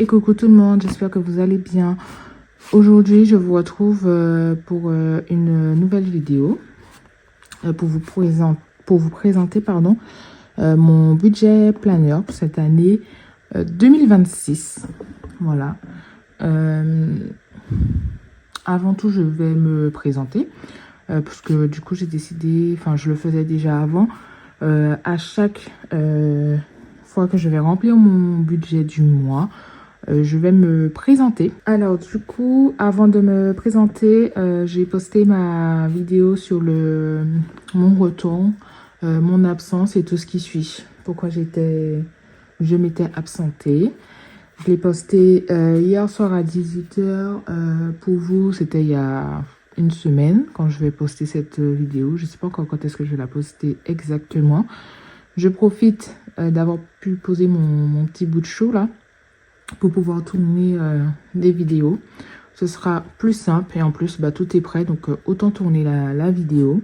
coucou tout le monde, j'espère que vous allez bien. Aujourd'hui, je vous retrouve pour une nouvelle vidéo pour vous présenter mon budget planeur pour cette année 2026. Voilà. Avant tout, je vais me présenter parce que du coup, j'ai décidé, enfin, je le faisais déjà avant, à chaque fois que je vais remplir mon budget du mois, je vais me présenter. Alors du coup, avant de me présenter, j'ai posté ma vidéo sur mon retour, mon absence et tout ce qui suit. Pourquoi je m'étais absentée. Je l'ai posté hier soir à 18h. Pour vous, c'était il y a une semaine quand je vais poster cette vidéo. Je ne sais pas encore quand est-ce que je vais la poster exactement. Je profite d'avoir pu poser mon petit bout de chou là pour pouvoir tourner des vidéos. Ce sera plus simple et en plus tout est prêt, donc autant tourner la vidéo.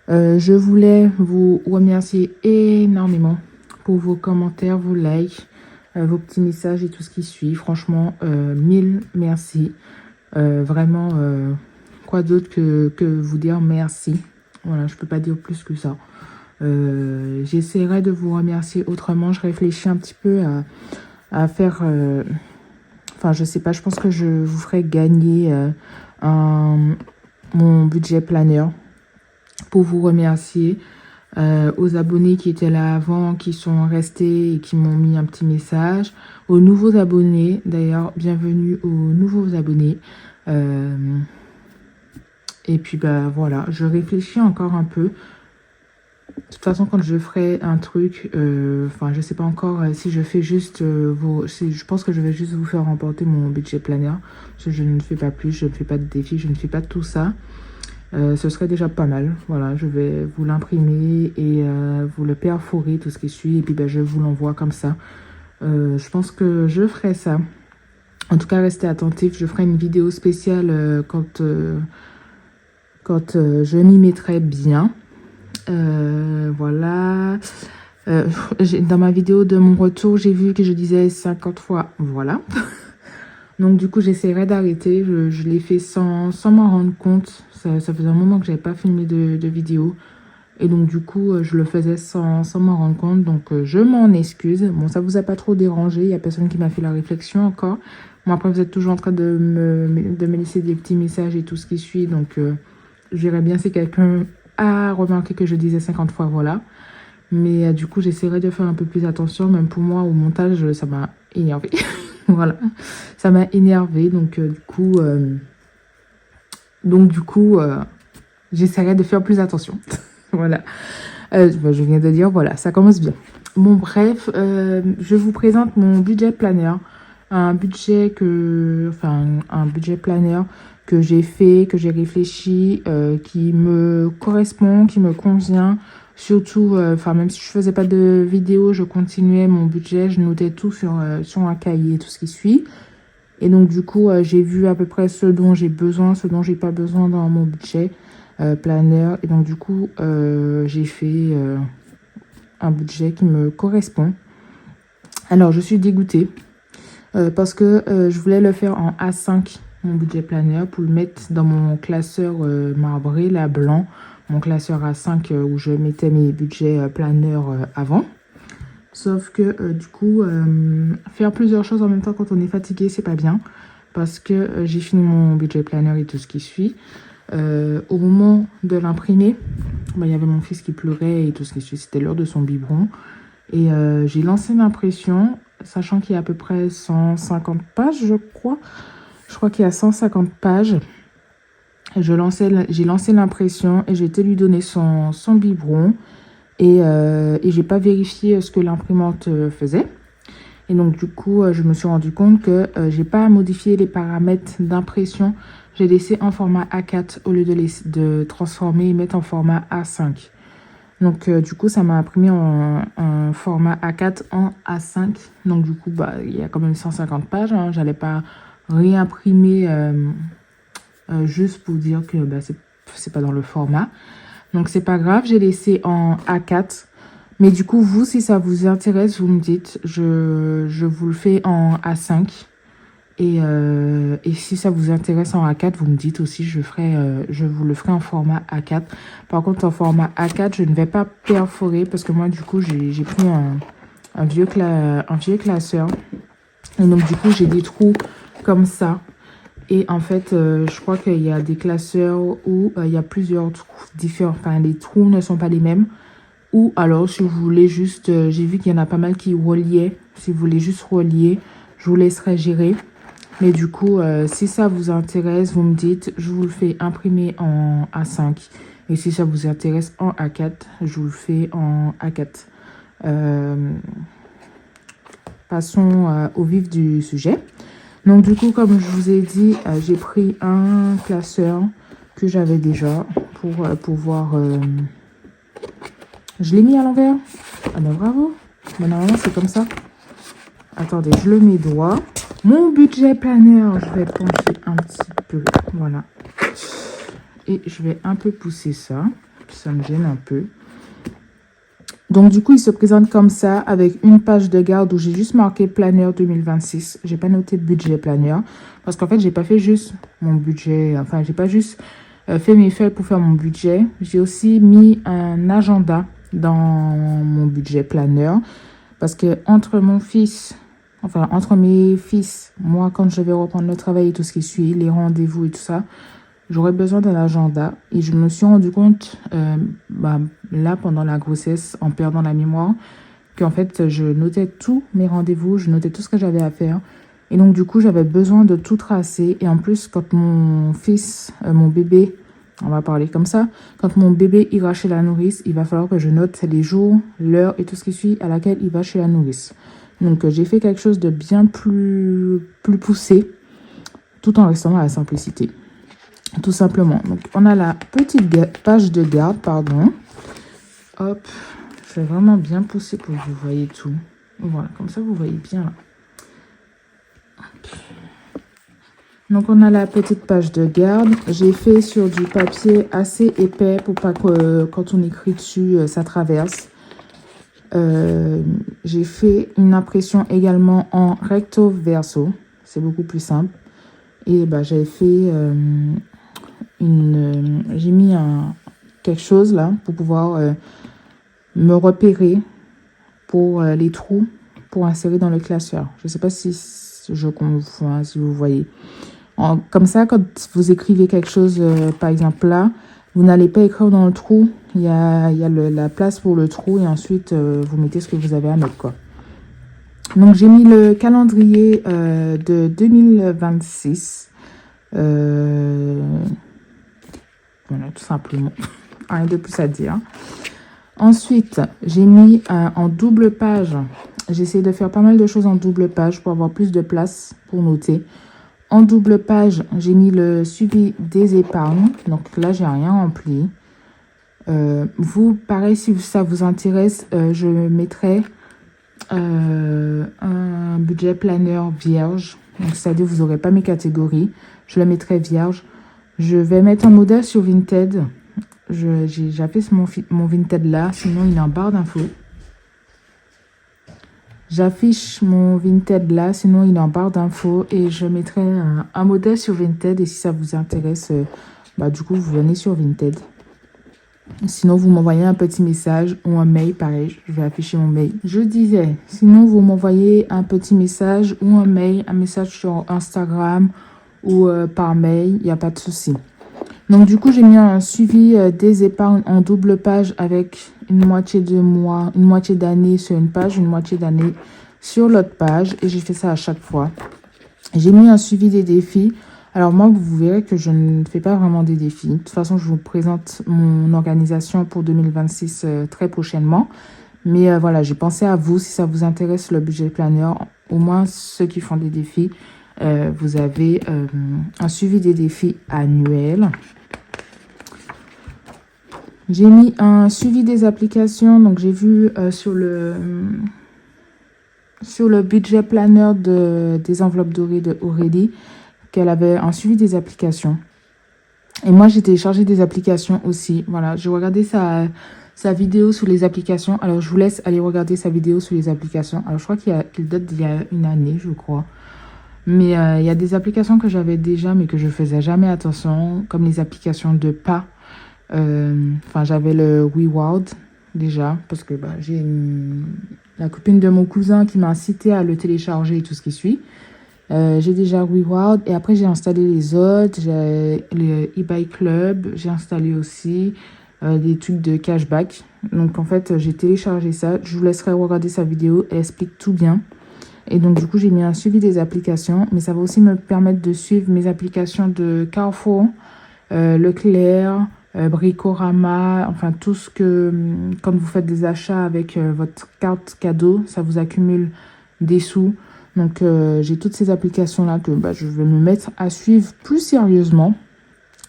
Je voulais vous remercier énormément pour vos commentaires, vos likes, vos petits messages et tout ce qui suit. Franchement, mille merci. Vraiment, quoi d'autre que vous dire merci. Voilà, je peux pas dire plus que ça. J'essaierai de vous remercier autrement. Je réfléchis un petit peu à faire... Enfin, je sais pas, je pense que je vous ferai gagner mon budget planeur pour vous remercier. Aux abonnés qui étaient là avant, qui sont restés et qui m'ont mis un petit message. Aux nouveaux abonnés, d'ailleurs, bienvenue aux nouveaux abonnés. Et puis, voilà, je réfléchis encore un peu. De toute façon, quand je ferai un truc, enfin, je sais pas encore si je fais juste je pense que je vais juste vous faire remporter mon budget planeur. Parce que je ne fais pas plus, je ne fais pas de défi, je ne fais pas tout ça. Ce serait déjà pas mal. Voilà, je vais vous l'imprimer et vous le perforer, tout ce qui suit. Et puis, je vous l'envoie comme ça. Je pense que je ferai ça. En tout cas, restez attentifs. Je ferai une vidéo spéciale quand je m'y mettrai bien. Voilà. Dans ma vidéo de mon retour, j'ai vu que je disais 50 fois voilà. Donc du coup, j'essaierai d'arrêter. Je l'ai fait sans m'en rendre compte. Ça faisait un moment que j'avais pas filmé de vidéo. Et donc du coup, je le faisais sans m'en rendre compte. Donc je m'en excuse. Bon, ça vous a pas trop dérangé. Il y a personne qui m'a fait la réflexion encore. Bon, après, vous êtes toujours en train de me laisser des petits messages et tout ce qui suit. Donc je verrai bien si quelqu'un a remarqué que je disais 50 fois voilà. Mais du coup, j'essaierai de faire un peu plus attention. Même pour moi, au montage, ça m'a énervé. Voilà, ça m'a énervé. Donc du coup, j'essaierai de faire plus attention. Voilà. Je viens de dire, voilà, ça commence bien. Bon, bref, je vous présente mon budget planeur. Un budget planeur que j'ai fait, que j'ai réfléchi, qui me correspond, qui me convient. Surtout, même si je faisais pas de vidéo, je continuais mon budget, je notais tout sur un cahier, tout ce qui suit. Et donc, du coup, j'ai vu à peu près ce dont j'ai besoin, ce dont j'ai pas besoin dans mon budget planeur. Et donc, du coup, j'ai fait un budget qui me correspond. Alors, je suis dégoûtée parce que je voulais le faire en A5, mon budget planeur, pour le mettre dans mon classeur marbré, là, blanc. Mon classeur A5 où je mettais mes budgets planeurs avant. Sauf que du coup, faire plusieurs choses en même temps quand on est fatigué, c'est pas bien. Parce que j'ai fini mon budget planeur et tout ce qui suit. Au moment de l'imprimer, il y avait mon fils qui pleurait et tout ce qui suit. C'était l'heure de son biberon. Et j'ai lancé l'impression, sachant qu'il y a à peu près 150 pages, je crois. Je crois qu'il y a 150 pages. J'ai lancé l'impression et j'ai été lui donner son biberon. Et j'ai pas vérifié ce que l'imprimante faisait. Et donc, du coup, je me suis rendu compte que j'ai pas modifié les paramètres d'impression. J'ai laissé en format A4 au lieu de transformer et mettre en format A5. Donc, du coup, ça m'a imprimé en format A4 en A5. Donc, du coup, il y a quand même 150 pages. Hein. J'allais pas réimprimer juste pour dire que c'est pas dans le format. Donc, c'est pas grave. J'ai laissé en A4 Mais du coup, vous, si ça vous intéresse, vous me dites. Je vous le fais en A5. Et si ça vous intéresse en A4, vous me dites aussi, je vous le ferai en format A4. Par contre, en format A4, je ne vais pas perforer parce que moi, du coup, j'ai pris un vieux classeur. Et donc, du coup, j'ai des trous comme ça. Et en fait, je crois qu'il y a des classeurs où il y a plusieurs trous différents. Enfin, les trous ne sont pas les mêmes. Ou alors, si vous voulez juste, j'ai vu qu'il y en a pas mal qui reliaient. Si vous voulez juste relier, je vous laisserai gérer. Mais du coup, si ça vous intéresse, vous me dites, je vous le fais imprimer en A5. Et si ça vous intéresse en A4, je vous le fais en A4. Passons au vif du sujet. Donc du coup, comme je vous ai dit, j'ai pris un classeur que j'avais déjà pour pouvoir... Je l'ai mis à l'envers. Ah ben bravo. Ben, normalement, c'est comme ça. Attendez, je le mets droit. Mon budget planeur, je vais pencher un petit peu. Voilà. Et je vais un peu pousser ça. Ça me gêne un peu. Donc, du coup, il se présente comme ça avec une page de garde où j'ai juste marqué planeur 2026. J'ai pas noté budget planeur parce qu'en fait, j'ai pas fait juste mon budget. Enfin, j'ai pas juste fait mes feuilles pour faire mon budget. J'ai aussi mis un agenda dans mon budget planeur parce que entre mon fils... Enfin, entre mes fils, moi, quand je vais reprendre le travail et tout ce qui suit, les rendez-vous et tout ça, j'aurais besoin d'un agenda. Et je me suis rendu compte, là, pendant la grossesse, en perdant la mémoire, qu'en fait, je notais tous mes rendez-vous, je notais tout ce que j'avais à faire. Et donc, du coup, j'avais besoin de tout tracer. Et en plus, quand mon fils, mon bébé, on va parler comme ça, quand mon bébé ira chez la nourrice, il va falloir que je note les jours, l'heure et tout ce qui suit à laquelle il va chez la nourrice. Donc, j'ai fait quelque chose de bien plus poussé, tout en restant dans la simplicité. Tout simplement. Donc, on a la petite page de garde, pardon. Hop, je vais vraiment bien pousser pour que vous voyez tout. Voilà, comme ça, vous voyez bien là. Hop. Donc, on a la petite page de garde. J'ai fait sur du papier assez épais pour pas que quand on écrit dessus, ça traverse. J'ai fait une impression également en recto verso. C'est beaucoup plus simple. Et j'avais fait j'ai mis quelque chose là pour pouvoir me repérer pour les trous pour insérer dans le classeur. Je ne sais pas si je confonds, si vous voyez. Comme ça, quand vous écrivez quelque chose, par exemple là, vous n'allez pas écrire dans le trou. Il y a la place pour le trou et ensuite, vous mettez ce que vous avez à mettre, quoi. Donc, j'ai mis le calendrier de 2026. Voilà, tout simplement. Rien de plus à dire. Ensuite, j'ai mis en double page. J'ai essayé de faire pas mal de choses en double page pour avoir plus de place pour noter. En double page, j'ai mis le suivi des épargnes. Donc là, j'ai rien rempli. Vous, pareil, si ça vous intéresse, je mettrai un budget planeur vierge. Donc, c'est-à-dire vous n'aurez pas mes catégories. Je le mettrai vierge. Je vais mettre un modèle sur Vinted. J'affiche mon Vinted là, sinon il est en barre d'infos. J'affiche mon Vinted là, sinon il est en barre d'infos. Et je mettrai un modèle sur Vinted. Et si ça vous intéresse, du coup, vous venez sur Vinted. Sinon, vous m'envoyez un petit message ou un mail, pareil, je vais afficher mon mail. Je disais, sinon, vous m'envoyez un petit message ou un mail, un message sur Instagram ou par mail, il n'y a pas de souci. Donc, du coup, j'ai mis un suivi des épargnes en double page avec une moitié de mois, une moitié d'année sur une page, une moitié d'année sur l'autre page. Et j'ai fait ça à chaque fois. J'ai mis un suivi des défis. Alors moi, vous verrez que je ne fais pas vraiment des défis. De toute façon, je vous présente mon organisation pour 2026 très prochainement. Mais voilà, j'ai pensé à vous. Si ça vous intéresse, le budget planeur, au moins ceux qui font des défis, vous avez un suivi des défis annuels. J'ai mis un suivi des applications. Donc, j'ai vu sur le budget planeur des enveloppes dorées de Aurélie qu'elle avait un suivi des applications. Et moi, j'ai téléchargé des applications aussi. Voilà, j'ai regardé sa sa vidéo sur les applications. Alors, je vous laisse aller regarder sa vidéo sur les applications. Alors, je crois qu'il date d'il y a une année, je crois. Mais il y a des applications que j'avais déjà, mais que je faisais jamais attention, comme les applications de pas. Enfin, j'avais le WeWord déjà, parce que j'ai la copine de mon cousin qui m'a incité à le télécharger et tout ce qui suit. J'ai déjà WeWord et après j'ai installé les autres. J'ai le eBay Club, j'ai installé aussi des trucs de cashback. Donc en fait, j'ai téléchargé ça. Je vous laisserai regarder sa vidéo, elle explique tout bien. Et donc, du coup, j'ai mis un suivi des applications. Mais ça va aussi me permettre de suivre mes applications de Carrefour, Leclerc, Bricorama. Enfin, tout ce que, quand vous faites des achats avec votre carte cadeau, ça vous accumule des sous. Donc, j'ai toutes ces applications-là que je vais me mettre à suivre plus sérieusement.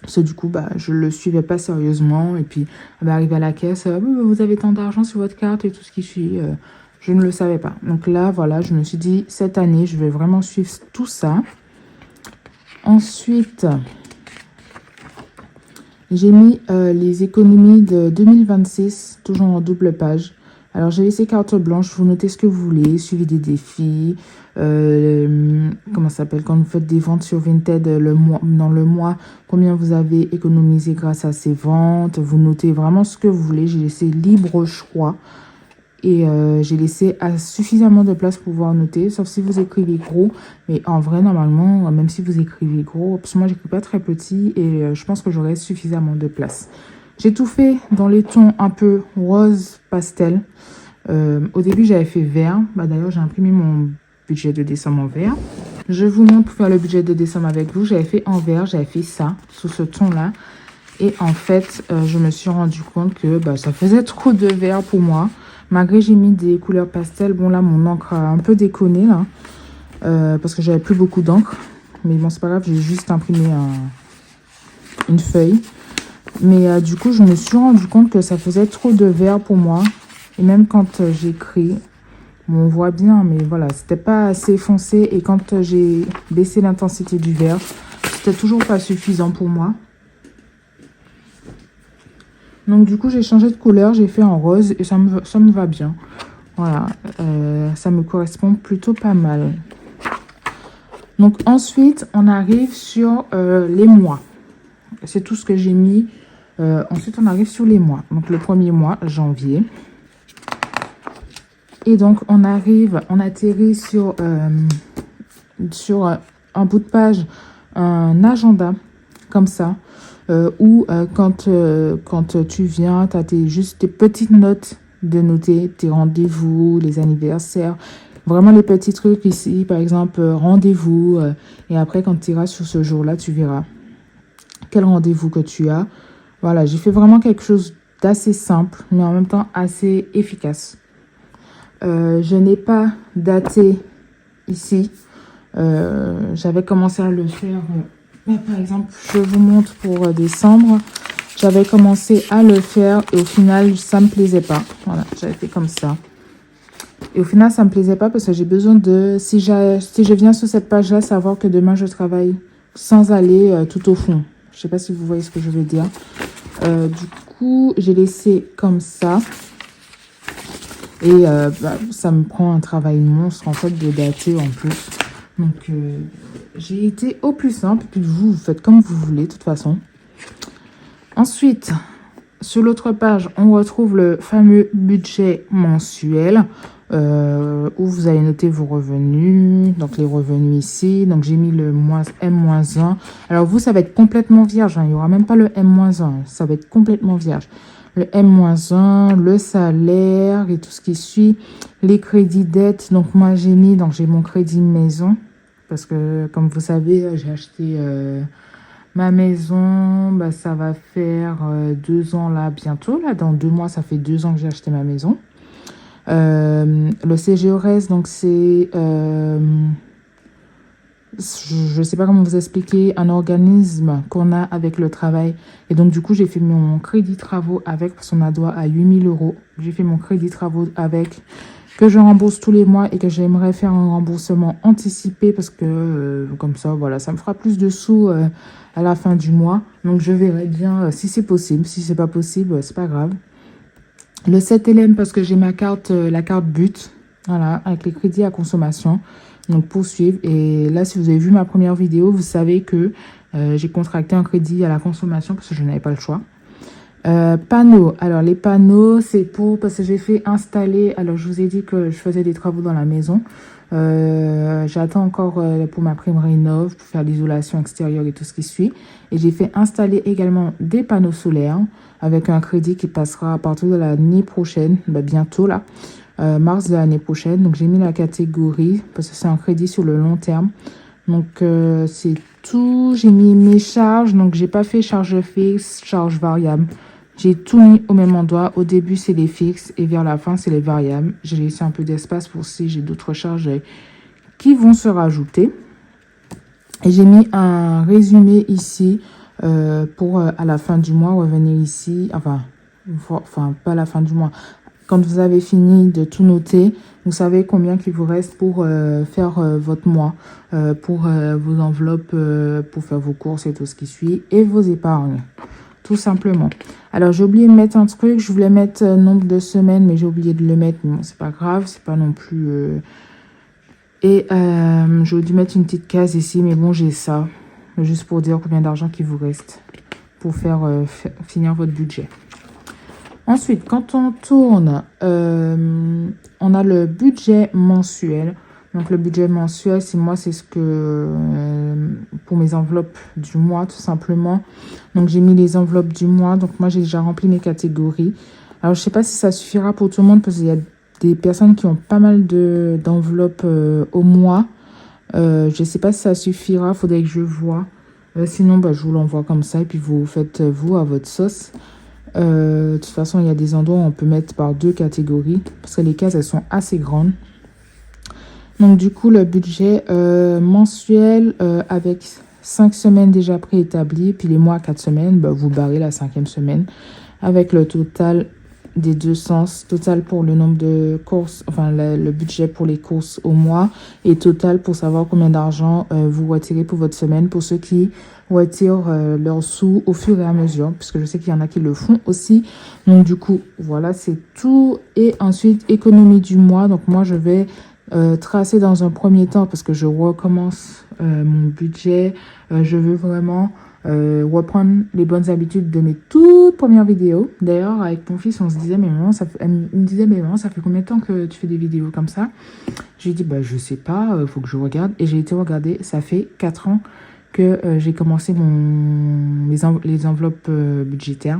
Parce que du coup, je ne le suivais pas sérieusement. Et puis, arrivé à la caisse, vous avez tant d'argent sur votre carte et tout ce qui suit. Je ne le savais pas. Donc là, voilà, je me suis dit, cette année, je vais vraiment suivre tout ça. Ensuite, j'ai mis les économies de 2026, toujours en double page. Alors, j'ai laissé carte blanche, vous notez ce que vous voulez, suivi des défis, comment ça s'appelle, quand vous faites des ventes sur Vinted dans le mois, combien vous avez économisé grâce à ces ventes. Vous notez vraiment ce que vous voulez, j'ai laissé libre choix. Et j'ai laissé suffisamment de place pour pouvoir noter, sauf si vous écrivez gros. Mais en vrai, normalement, même si vous écrivez gros, parce que moi, j'écris pas très petit et je pense que j'aurai suffisamment de place. J'ai tout fait dans les tons un peu rose pastel. Au début, j'avais fait vert. D'ailleurs, j'ai imprimé mon budget de décembre en vert. Je vous montre pour faire le budget de décembre avec vous. J'avais fait en vert, j'avais fait ça, sous ce ton-là. Et en fait, je me suis rendu compte que ça faisait trop de vert pour moi. Malgré j'ai mis des couleurs pastel, bon là mon encre a un peu déconné là, parce que j'avais plus beaucoup d'encre. Mais bon c'est pas grave, j'ai juste imprimé une feuille. Mais du coup je me suis rendu compte que ça faisait trop de vert pour moi. Et même quand j'écris, on voit bien, mais voilà, c'était pas assez foncé. Et quand j'ai baissé l'intensité du vert, c'était toujours pas suffisant pour moi. Donc du coup, j'ai changé de couleur, j'ai fait en rose et ça me va bien. Voilà, ça me correspond plutôt pas mal. Donc ensuite, on arrive sur les mois. C'est tout ce que j'ai mis. Ensuite, on arrive sur les mois. Donc le premier mois, janvier. Et donc, on atterrit sur un bout de page, un agenda, comme ça. Ou quand tu viens, tu as juste tes petites notes de noter, tes rendez-vous, les anniversaires, vraiment les petits trucs ici, par exemple, rendez-vous. Et après, quand tu iras sur ce jour-là, tu verras quel rendez-vous que tu as. Voilà, j'ai fait vraiment quelque chose d'assez simple, mais en même temps assez efficace. Je n'ai pas daté ici. J'avais commencé à le faire... par exemple, je vous montre pour décembre. J'avais commencé à le faire et au final, ça ne me plaisait pas. Voilà, j'avais fait comme ça. Et au final, ça ne me plaisait pas parce que j'ai besoin de... Si je viens sur cette page-là, savoir que demain, je travaille sans aller tout au fond. Je ne sais pas si vous voyez ce que je veux dire. Du coup, j'ai laissé comme ça. Et ça me prend un travail monstre, en fait, de dater en plus. Donc, j'ai été au plus simple. Puis vous faites comme vous voulez, de toute façon. Ensuite, sur l'autre page, on retrouve le fameux budget mensuel où vous allez noter vos revenus. Donc, les revenus ici. Donc, j'ai mis le M-1. Alors, vous, ça va être complètement vierge. Hein. Il n'y aura même pas le M-1. Ça va être complètement vierge. Le M-1, le salaire et tout ce qui suit. Les crédits dettes. Donc, moi, j'ai mon crédit maison. Parce que, comme vous savez, j'ai acheté ma maison. Ça va faire 2 ans là, bientôt. Là, dans 2 mois, ça fait 2 ans que j'ai acheté ma maison. Le CGORES, donc c'est... je ne sais pas comment vous expliquer, un organisme qu'on a avec le travail. Et donc, du coup, j'ai fait mon crédit travaux avec, parce qu'on a droit à 8 000 €. J'ai fait mon crédit travaux avec, que je rembourse tous les mois et que j'aimerais faire un remboursement anticipé parce que, comme ça, voilà, ça me fera plus de sous à la fin du mois. Donc, je verrai bien si c'est possible. Si c'est pas possible, c'est pas grave. Le 7LM parce que j'ai ma carte, la carte but. Voilà, avec les crédits à consommation. Donc, poursuivre. Et là, si vous avez vu ma première vidéo, vous savez que j'ai contracté un crédit à la consommation parce que je n'avais pas le choix. Panneaux. Alors, les panneaux, c'est pour... Parce que j'ai fait installer... Alors, je vous ai dit que je faisais des travaux dans la maison. J'attends encore pour ma prime rénov, pour faire l'isolation extérieure et tout ce qui suit. Et j'ai fait installer également des panneaux solaires avec un crédit qui passera à partir de l'année prochaine, bientôt là, mars de l'année prochaine. Donc j'ai mis la catégorie parce que c'est un crédit sur le long terme. Donc c'est tout. J'ai mis mes charges, donc j'ai pas fait charge fixe, charge variable. J'ai tout mis au même endroit. Au début, c'est les fixes et vers la fin, c'est les variables. J'ai laissé un peu d'espace pour si j'ai d'autres charges qui vont se rajouter. Et j'ai mis un résumé ici pour à la fin du mois revenir ici. Enfin, pas à la fin du mois. Quand vous avez fini de tout noter, vous savez combien il vous reste pour faire votre mois, pour vos enveloppes, pour faire vos courses et tout ce qui suit, et vos épargnes. Tout simplement. Alors, j'ai oublié de mettre un truc. Je voulais mettre nombre de semaines, mais j'ai oublié de le mettre. Bon, c'est pas grave. C'est pas non plus... Et j'aurais dû mettre une petite case ici, mais bon, j'ai ça. Juste pour dire combien d'argent qu'il vous reste pour faire finir votre budget. Ensuite, quand on tourne, on a le budget mensuel. Donc, le budget mensuel, c'est ce que... pour mes enveloppes du mois, tout simplement. Donc, j'ai mis les enveloppes du mois. Donc, moi, j'ai déjà rempli mes catégories. Alors, je ne sais pas si ça suffira pour tout le monde parce qu'il y a des personnes qui ont pas mal d'enveloppes au mois. Je ne sais pas si ça suffira. Il faudrait que je vois. Sinon, je vous l'envoie comme ça et puis vous faites, vous, à votre sauce. De toute façon, il y a des endroits où on peut mettre par 2 catégories parce que les cases, elles sont assez grandes. Donc, du coup, le budget mensuel avec 5 semaines déjà préétablies, puis les mois à 4 semaines, vous barrez la 5e semaine avec le total des deux sens, total pour le nombre de courses, enfin le budget pour les courses au mois et total pour savoir combien d'argent vous retirez pour votre semaine pour ceux qui retirent leurs sous au fur et à mesure, puisque je sais qu'il y en a qui le font aussi. Donc, du coup, voilà, c'est tout. Et ensuite, économie du mois. Donc, moi, je vais tracer dans un premier temps parce que je recommence mon budget. Je veux vraiment reprendre les bonnes habitudes de mes toutes premières vidéos. D'ailleurs, avec mon fils, on se disait, mais maman, elle me disait, mais maman, ça fait combien de temps que tu fais des vidéos comme ça? J'ai dit, je sais pas, faut que je regarde. Et j'ai été regarder, ça fait 4 ans que j'ai commencé les enveloppes budgétaires.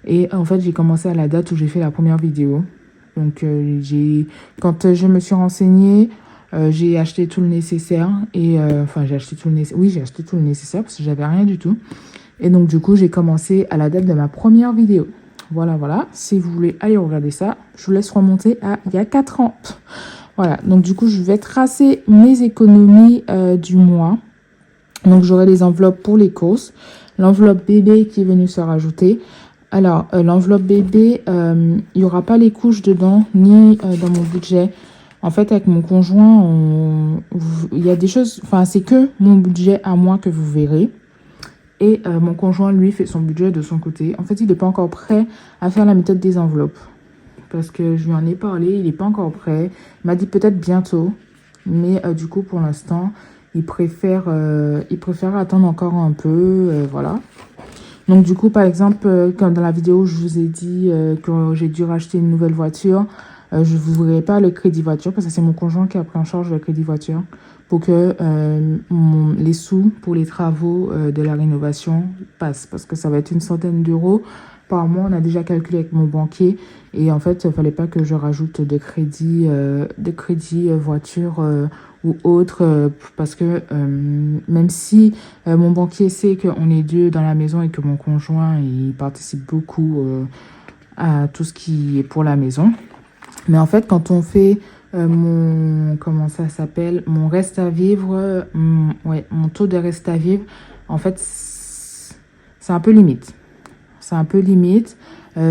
Et en fait, j'ai commencé à la date où j'ai fait la première vidéo. Donc, quand je me suis renseignée, j'ai acheté tout le nécessaire. Et j'ai acheté tout le nécessaire. Oui, j'ai acheté tout le nécessaire parce que j'avais rien du tout. Et donc, du coup, j'ai commencé à la date de ma première vidéo. Voilà, voilà. Si vous voulez aller regarder ça, je vous laisse remonter à il y a 4 ans. Voilà. Donc, du coup, je vais tracer mes économies du mois. Donc, j'aurai les enveloppes pour les courses. L'enveloppe bébé qui est venue se rajouter. Alors, l'enveloppe bébé, il n'y aura pas les couches dedans, ni dans mon budget. En fait, avec mon conjoint, il y a des choses... Enfin, c'est que mon budget à moi que vous verrez. Et mon conjoint, lui, fait son budget de son côté. En fait, il n'est pas encore prêt à faire la méthode des enveloppes. Parce que je lui en ai parlé, il n'est pas encore prêt. Il m'a dit peut-être bientôt. Mais du coup, pour l'instant... Il préfère attendre encore un peu, voilà. Donc, du coup, par exemple, quand dans la vidéo, je vous ai dit que j'ai dû racheter une nouvelle voiture, je ne vous verrai pas le crédit voiture parce que c'est mon conjoint qui a pris en charge le crédit voiture pour que les sous pour les travaux de la rénovation passent. Parce que ça va être une centaine d'euros par mois. On a déjà calculé avec mon banquier. Et en fait, il ne fallait pas que je rajoute de crédit voiture ou autre, parce que même si mon banquier sait qu'on est deux dans la maison et que mon conjoint il participe beaucoup à tout ce qui est pour la maison, mais en fait quand on fait comment ça s'appelle, mon reste à vivre, mon taux de reste à vivre, en fait c'est un peu limite,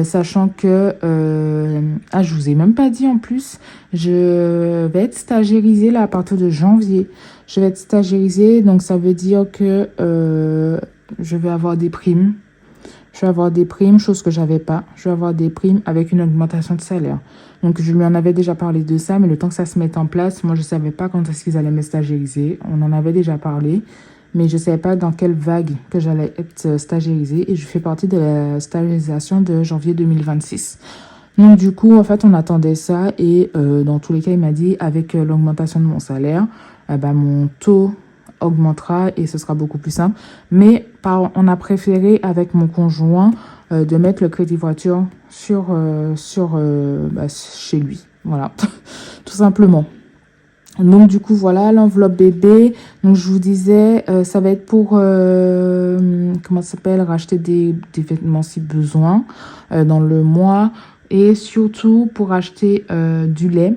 sachant que, je vous ai même pas dit en plus, je vais être stagiairisée là à partir de janvier. Je vais être stagiairisée, donc ça veut dire que je vais avoir des primes. je vais avoir des primes, chose que j'avais pas. Je vais avoir des primes avec une augmentation de salaire. Donc, je lui en avais déjà parlé de ça, mais le temps que ça se mette en place, moi, je savais pas quand est-ce qu'ils allaient me stagériser. On en avait déjà parlé, mais je savais pas dans quelle vague que j'allais être stagérisée. Et je fais partie de la stagérisation de janvier 2026. Donc, du coup, en fait, on attendait ça. Et dans tous les cas, il m'a dit, avec l'augmentation de mon salaire, mon taux augmentera et ce sera beaucoup plus simple. Mais on a préféré, avec mon conjoint, de mettre le crédit voiture chez lui. Voilà, tout simplement. Donc, du coup, voilà, l'enveloppe bébé. Donc, je vous disais, ça va être pour, comment ça s'appelle, racheter des vêtements si besoin dans le mois. Et surtout pour acheter du lait.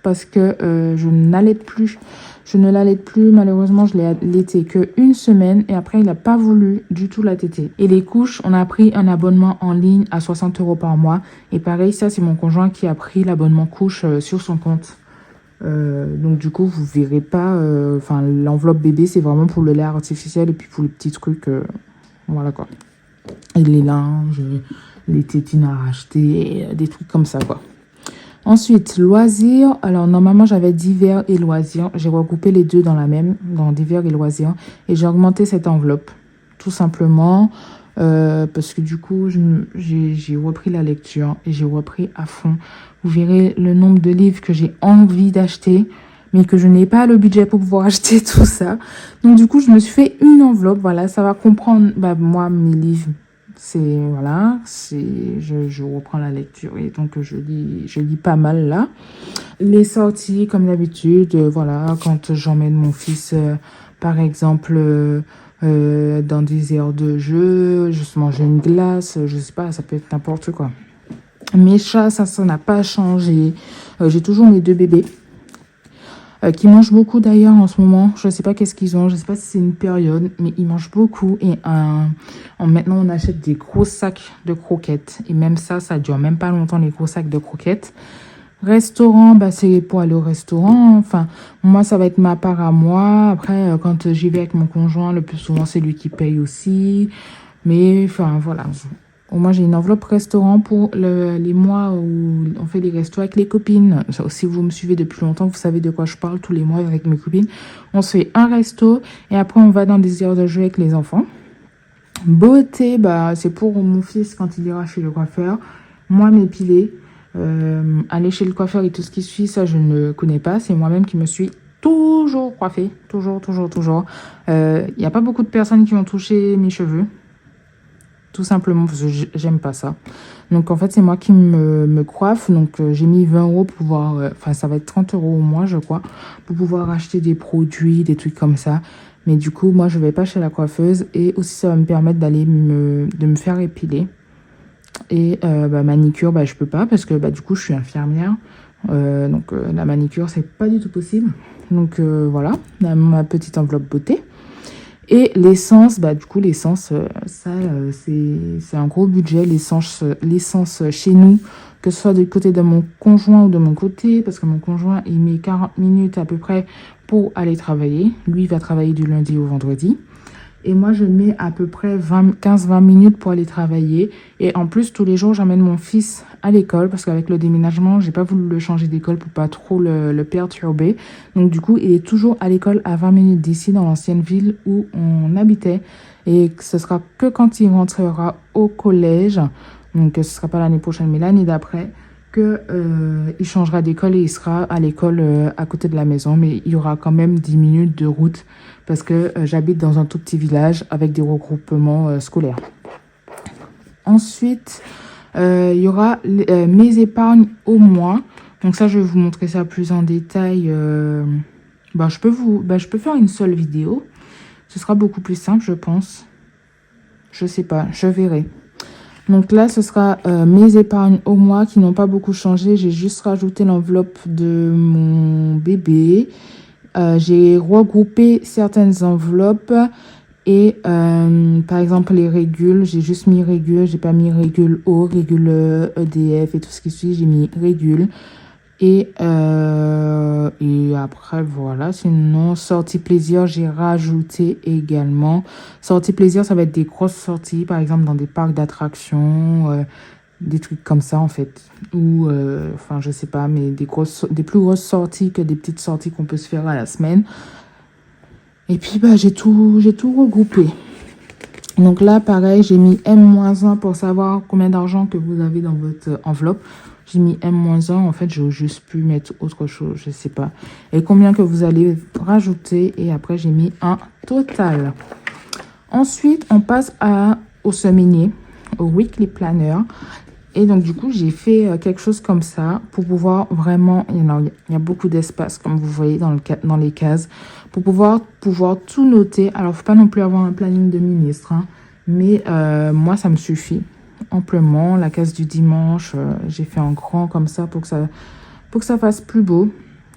Parce que je n'allaite plus. Je ne l'allaite plus. Malheureusement, je l'ai allaité qu'une semaine. Et après, il n'a pas voulu du tout l'allaiter. Et les couches, on a pris un abonnement en ligne à 60 € par mois. Et pareil, ça, c'est mon conjoint qui a pris l'abonnement couche sur son compte. Donc du coup vous verrez pas l'enveloppe bébé c'est vraiment pour le lait artificiel et puis pour les petits trucs voilà quoi, et les linges, les tétines à racheter, des trucs comme ça quoi. Ensuite loisirs, alors normalement j'avais divers et loisirs, j'ai regroupé les deux dans la même, dans divers et loisirs, et j'ai augmenté cette enveloppe tout simplement parce que du coup j'ai repris la lecture et j'ai repris à fond. Vous verrez le nombre de livres que j'ai envie d'acheter, mais que je n'ai pas le budget pour pouvoir acheter tout ça. Donc du coup, je me suis fait une enveloppe. Voilà, ça va comprendre, moi, mes livres. Je reprends la lecture et donc je lis pas mal là. Les sorties, comme d'habitude, voilà, quand j'emmène mon fils, par exemple, dans des aires de jeu, juste manger une glace, je sais pas, ça peut être n'importe quoi. Mes chats, ça n'a pas changé. J'ai toujours mes deux bébés qui mangent beaucoup d'ailleurs en ce moment. Je ne sais pas qu'est-ce qu'ils ont. Je ne sais pas si c'est une période, mais ils mangent beaucoup. Et maintenant, on achète des gros sacs de croquettes. Et même ça dure même pas longtemps, les gros sacs de croquettes. Restaurant, c'est pour aller au restaurant. Enfin, moi, ça va être ma part à moi. Après, quand j'y vais avec mon conjoint, le plus souvent, c'est lui qui paye aussi. Mais, enfin, voilà. Au moins, j'ai une enveloppe restaurant pour les mois où on fait des restos avec les copines. Si vous me suivez depuis longtemps, vous savez de quoi je parle tous les mois avec mes copines. On se fait un resto et après, on va dans des aires de jeu avec les enfants. Beauté, c'est pour mon fils quand il ira chez le coiffeur. Moi, m'épiler. Aller chez le coiffeur et tout ce qui suit, ça, je ne connais pas. C'est moi-même qui me suis toujours coiffée. Toujours. Il n'y a pas beaucoup de personnes qui ont touché mes cheveux. Tout simplement parce que j'aime pas ça. Donc en fait, c'est moi qui me coiffe. Donc j'ai mis 20 € pour pouvoir... ça va être 30 € au mois, je crois, pour pouvoir acheter des produits, des trucs comme ça. Mais du coup, moi, je vais pas chez la coiffeuse. Et aussi, ça va me permettre de me faire épiler. Et manicure, je peux pas parce que du coup, je suis infirmière. Donc la manicure, c'est pas du tout possible. Donc voilà, ma petite enveloppe beauté. Et l'essence, du coup, l'essence, c'est un gros budget. L'essence chez nous, que ce soit du côté de mon conjoint ou de mon côté, parce que mon conjoint, il met 40 minutes à peu près pour aller travailler. Lui, il va travailler du lundi au vendredi. Et moi, je mets à peu près 15-20 minutes pour aller travailler. Et en plus, tous les jours, j'emmène mon fils à l'école. Parce qu'avec le déménagement, j'ai pas voulu le changer d'école pour pas trop le perturber. Donc du coup, il est toujours à l'école à 20 minutes d'ici, dans l'ancienne ville où on habitait. Et ce sera que quand il rentrera au collège, donc ce sera pas l'année prochaine, mais l'année d'après, il changera d'école et il sera à l'école à côté de la maison. Mais il y aura quand même 10 minutes de route parce que j'habite dans un tout petit village avec des regroupements scolaires. Ensuite, il y aura mes épargnes au mois. Donc ça, je vais vous montrer ça plus en détail. Je peux faire une seule vidéo. Ce sera beaucoup plus simple, je pense. Je sais pas, je verrai. Donc là, ce sera mes épargnes au mois qui n'ont pas beaucoup changé. J'ai juste rajouté l'enveloppe de mon bébé. J'ai regroupé certaines enveloppes et par exemple les régules, j'ai juste mis régules. J'ai pas mis régule eau, régule EDF et tout ce qui suit. J'ai mis régule. Et après, voilà. Sinon, sortie plaisir, j'ai rajouté également. Sortie plaisir, ça va être des grosses sorties, par exemple, dans des parcs d'attractions, des trucs comme ça, en fait. Ou, enfin, je sais pas, mais des plus grosses sorties que des petites sorties qu'on peut se faire à la semaine. Et puis, bah, j'ai tout regroupé. Donc là, pareil, j'ai mis M-1 pour savoir combien d'argent que vous avez dans votre enveloppe. J'ai mis M-1. En fait, j'aurais juste pu mettre autre chose, je sais pas. Et combien que vous allez rajouter. Et après, j'ai mis un total. Ensuite, on passe au semainier, au weekly planner. Et donc, du coup, j'ai fait quelque chose comme ça pour pouvoir vraiment... Il y a beaucoup d'espace, comme vous voyez dans les cases, pour pouvoir tout noter. Alors, il ne faut pas non plus avoir un planning de ministre, hein, mais moi, ça me suffit amplement. La case du dimanche, j'ai fait en grand comme ça pour que ça fasse plus beau,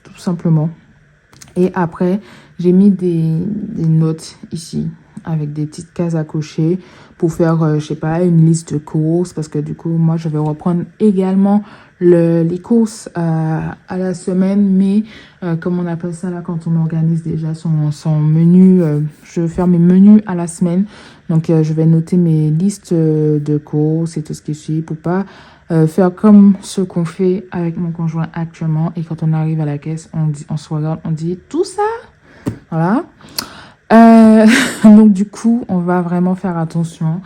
tout simplement. Et après, j'ai mis des notes ici avec des petites cases à cocher pour faire, je sais pas, une liste de courses. Parce que du coup, moi, je vais reprendre également les courses à la semaine. Mais comme on appelle ça là, quand on organise déjà son menu, je vais faire mes menus à la semaine. Donc, je vais noter mes listes de courses et tout ce qui suit pour pas faire comme ce qu'on fait avec mon conjoint actuellement. Et quand on arrive à la caisse, on se regarde, on dit tout ça. Voilà. Donc du coup, on va vraiment faire attention.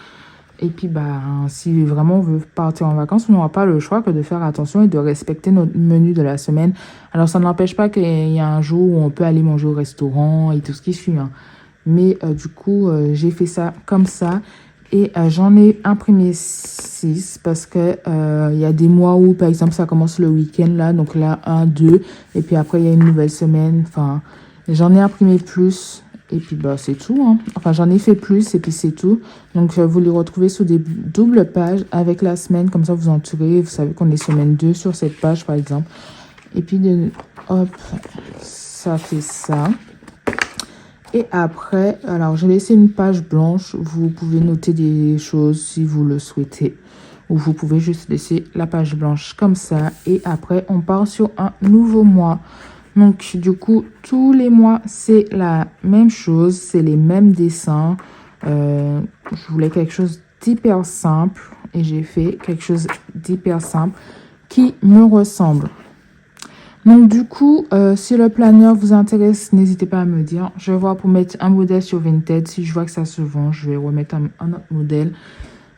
Et puis, bah, si vraiment on veut partir en vacances, on n'aura pas le choix que de faire attention et de respecter notre menu de la semaine. Alors, ça n'empêche pas qu'il y a un jour où on peut aller manger au restaurant et tout ce qui suit, hein. Mais du coup, j'ai fait ça comme ça. Et j'en ai imprimé 6 parce que il y a des mois où, par exemple, ça commence le week-end là. Donc là, 1, 2. Et puis après, il y a une nouvelle semaine. Enfin, j'en ai imprimé plus. Et puis, bah, c'est tout, hein. Enfin, j'en ai fait plus et puis c'est tout. Donc, vous les retrouvez sous des doubles pages avec la semaine. Comme ça, vous entourez. Vous savez qu'on est semaine 2 sur cette page, par exemple. Et puis, hop, ça fait ça. Et après, alors, j'ai laissé une page blanche. Vous pouvez noter des choses si vous le souhaitez. Ou vous pouvez juste laisser la page blanche comme ça. Et après, on part sur un nouveau mois. Donc, du coup, tous les mois, c'est la même chose. C'est les mêmes dessins. Je voulais quelque chose d'hyper simple. Et j'ai fait quelque chose d'hyper simple qui me ressemble. Donc, du coup, si le planeur vous intéresse, n'hésitez pas à me dire. Je vais voir pour mettre un modèle sur Vinted. Si je vois que ça se vend, je vais remettre un autre modèle.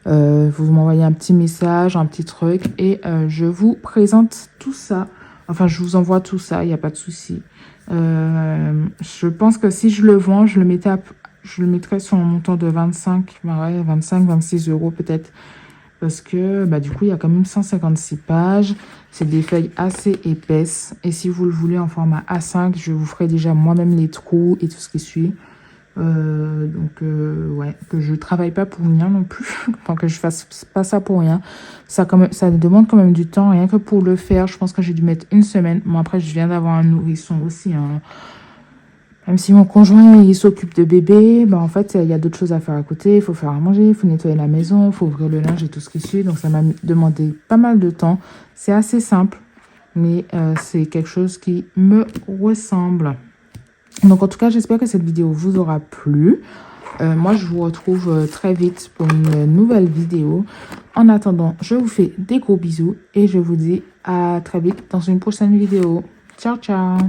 Vous m'envoyez un petit message, un petit truc. Et je vous présente tout ça. Enfin, je vous envoie tout ça, il n'y a pas de souci. Je pense que si je le vends, je le mettrai sur un montant de 25, ouais, 25, 26 euros peut-être. Parce que du coup, il y a quand même 156 pages. C'est des feuilles assez épaisses. Et si vous le voulez en format A5, je vous ferai déjà moi-même les trous et tout ce qui suit. Ouais, que je travaille pas pour rien non plus. Enfin, que je fasse pas ça pour rien. Ça demande quand même du temps, rien que pour le faire. Je pense que j'ai dû mettre une semaine. Bon, après, je viens d'avoir un nourrisson aussi, hein. Même si mon conjoint, il s'occupe de bébé, en fait, il y a d'autres choses à faire à côté. Il faut faire à manger, il faut nettoyer la maison, il faut ouvrir le linge et tout ce qui suit. Donc, ça m'a demandé pas mal de temps. C'est assez simple, mais c'est quelque chose qui me ressemble. Donc, en tout cas, j'espère que cette vidéo vous aura plu. Moi, je vous retrouve très vite pour une nouvelle vidéo. En attendant, je vous fais des gros bisous et je vous dis à très vite dans une prochaine vidéo. Ciao, ciao!